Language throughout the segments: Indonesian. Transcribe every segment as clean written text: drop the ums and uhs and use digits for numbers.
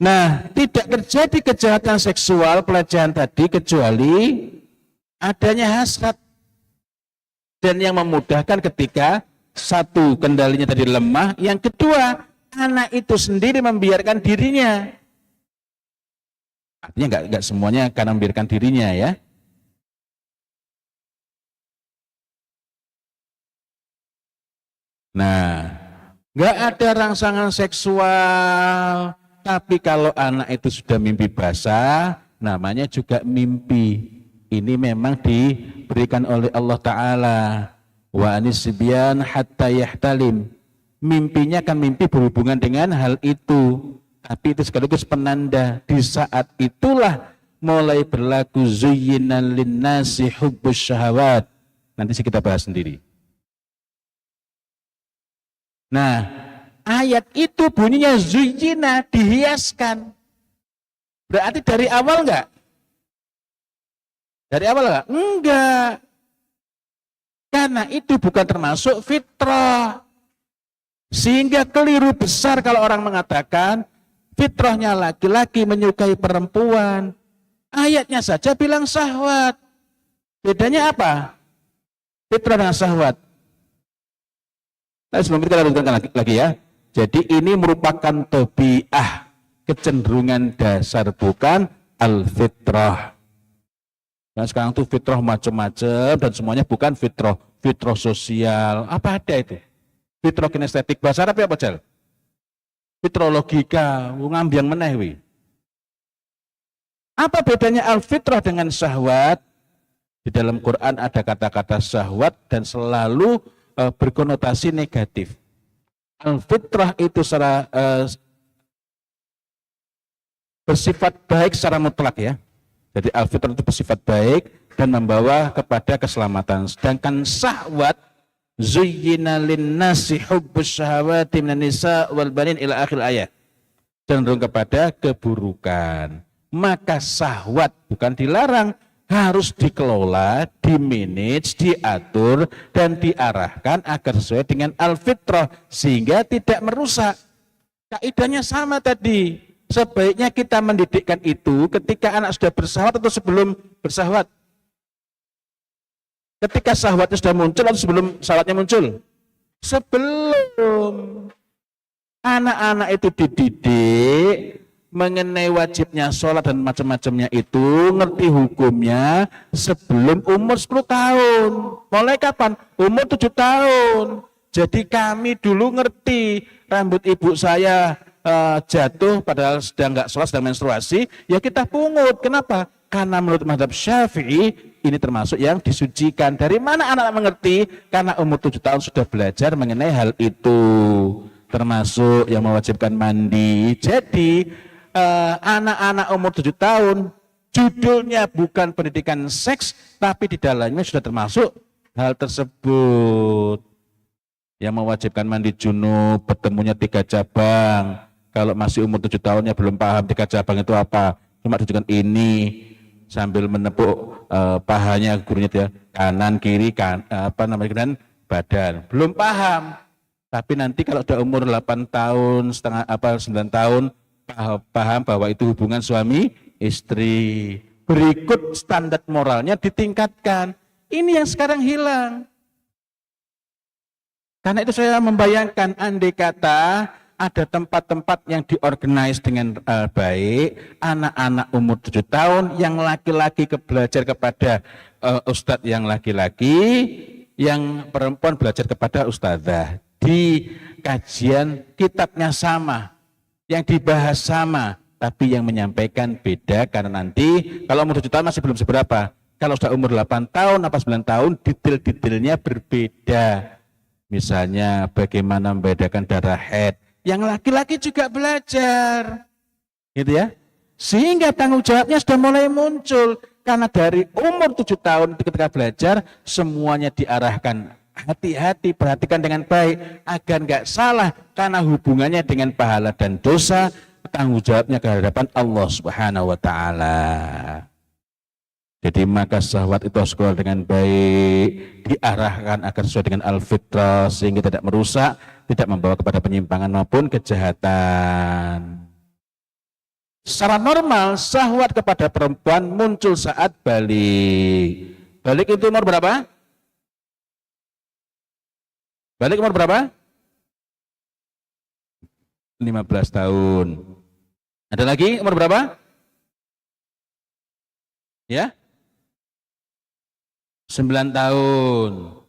Nah, tidak terjadi kejahatan seksual pelecehan tadi kecuali adanya hasrat. Dan yang memudahkan ketika satu, kendalinya tadi lemah, yang kedua, anak itu sendiri membiarkan dirinya. Artinya nggak semuanya karena membiarkan dirinya ya. Nah, nggak ada rangsangan seksual, tapi kalau anak itu sudah mimpi basah, namanya juga mimpi. Ini memang diberikan oleh Allah Ta'ala. Wa anisibyan hatta yahtalim. Mimpinya kan mimpi berhubungan dengan hal itu. Tapi itu sekaligus penanda. Di saat itulah mulai berlaku zuyyinan linnasi hubbus syahawat. Nanti kita bahas sendiri. Nah, ayat itu bunyinya zuyyina, dihiaskan. Berarti dari awal enggak? Dari awal enggak? Enggak. Karena itu bukan termasuk fitrah. Sehingga keliru besar kalau orang mengatakan fitrahnya laki-laki menyukai perempuan. Ayatnya saja bilang syahwat. Bedanya apa? Fitrah dengan syahwat. Nah, sebelum itu kita lanjutkan lagi ya. Jadi ini merupakan tabiah, kecenderungan dasar, bukan al-fitrah. Nah, sekarang tuh fitrah macam-macam dan semuanya bukan fitrah. Fitrah sosial, apa ada itu? Fitrah kinestetik, bahasa Arab apa, Jal? Fitrah logika, ngambiang meneh wi. Apa bedanya al-fitrah dengan syahwat? Di dalam Quran ada kata-kata syahwat dan selalu berkonotasi negatif. Al-fitrah itu secara bersifat baik secara mutlak ya. Jadi al-fitrah itu bersifat baik dan membawa kepada keselamatan. Sedangkan syahwat, zuyyina linnasi hubbus syahawati minan nisa wal banin ila akhir ayat, cenderung kepada keburukan. Maka syahwat bukan dilarang, harus dikelola, dimanage, diatur dan diarahkan agar sesuai dengan al-fitrah sehingga tidak merusak. Kaidahnya sama tadi. Sebaiknya kita mendidikkan itu ketika anak sudah bersahwat atau sebelum bersahwat? Ketika syahwatnya sudah muncul atau sebelum syahwatnya muncul? Sebelum. Anak-anak itu dididik mengenai wajibnya sholat dan macam-macamnya itu, ngerti hukumnya sebelum umur 10 tahun. Mulai kapan? Umur 7 tahun. Jadi kami dulu ngerti rambut ibu saya jatuh padahal sedang nggak sholat, sedang menstruasi, ya kita pungut. Kenapa? Karena menurut mazhab Syafi'i ini termasuk yang disucikan. Dari mana anak mengerti? Karena umur 7 tahun sudah belajar mengenai hal itu, termasuk yang mewajibkan mandi. Jadi anak-anak umur 7 tahun judulnya bukan pendidikan seks, tapi di dalamnya sudah termasuk hal tersebut. Yang mewajibkan mandi junub, bertemunya 3 cabang. Kalau masih umur 7 tahunnya belum paham 3 cabang itu apa, cuma tunjukkan ini sambil menepuk pahanya gurunya dia, kanan kiri dan badan. Belum paham. Tapi nanti kalau sudah umur 8 tahun, 9 tahun, paham bahwa itu hubungan suami istri. Berikut standar moralnya ditingkatkan. Ini yang sekarang hilang. Karena itu saya membayangkan andai kata ada tempat-tempat yang diorganize dengan baik, anak-anak umur 7 tahun yang laki-laki belajar kepada ustadz yang laki-laki, yang perempuan belajar kepada ustadzah. Di kajian kitabnya sama, yang dibahas sama, tapi yang menyampaikan beda karena nanti kalau umur 7 tahun masih belum seberapa. Kalau sudah umur 8 tahun, 9 tahun, detail-detailnya berbeda. Misalnya bagaimana membedakan darah haid. Yang laki-laki juga belajar, gitu ya. Sehingga tanggung jawabnya sudah mulai muncul. Karena dari umur 7 tahun ketika belajar, semuanya diarahkan. Hati-hati, perhatikan dengan baik, agar nggak salah. Karena hubungannya dengan pahala dan dosa, tanggung jawabnya ke hadapan Allah Subhanahu wa Ta'ala. Jadi maka syahwat itu harus keluar dengan baik, diarahkan agar sesuai dengan al-fitrah sehingga tidak merusak, tidak membawa kepada penyimpangan maupun kejahatan. Secara normal syahwat kepada perempuan muncul saat balik. Balik itu umur berapa? Balik umur berapa? 15 tahun. Ada lagi umur berapa? Ya? 9 tahun.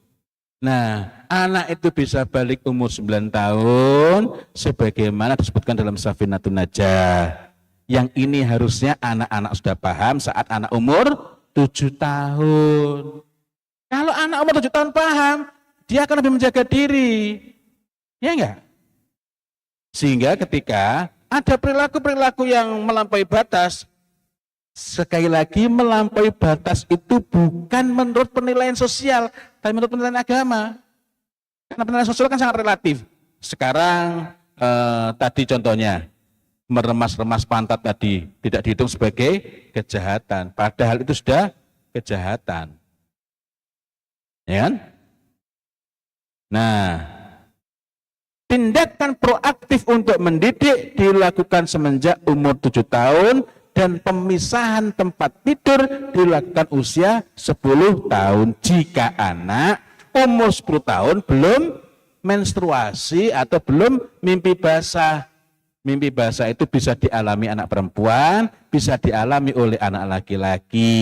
Nah, anak itu bisa balik umur 9 tahun sebagaimana disebutkan dalam Safinatun Najah. Yang ini harusnya anak-anak sudah paham saat anak umur 7 tahun. Kalau anak umur 7 tahun paham, dia akan lebih menjaga diri. Ya enggak? Sehingga ketika ada perilaku-perilaku yang melampaui batas, sekali lagi melampaui batas itu bukan menurut penilaian sosial, tapi menurut penilaian agama. Karena penilaian sosial kan sangat relatif. Sekarang tadi contohnya, meremas-remas pantat tadi tidak dihitung sebagai kejahatan, padahal itu sudah kejahatan. Ya kan? Nah, tindakan proaktif untuk mendidik dilakukan semenjak umur 7 tahun dan pemisahan tempat tidur dilakukan usia 10 tahun jika anak umur 10 tahun belum menstruasi atau belum mimpi basah. Mimpi basah itu bisa dialami anak perempuan, bisa dialami oleh anak laki-laki.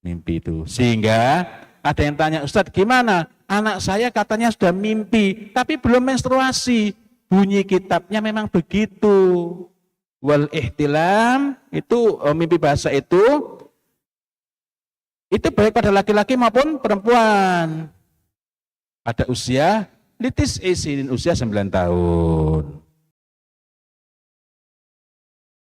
Mimpi itu. Sehingga ada yang tanya, Ustadz gimana? Anak saya katanya sudah mimpi, tapi belum menstruasi. Bunyi kitabnya memang begitu. Wal ihtilam, itu mimpi basah itu baik pada laki-laki maupun perempuan. Pada usia litis isinin usia 9 tahun.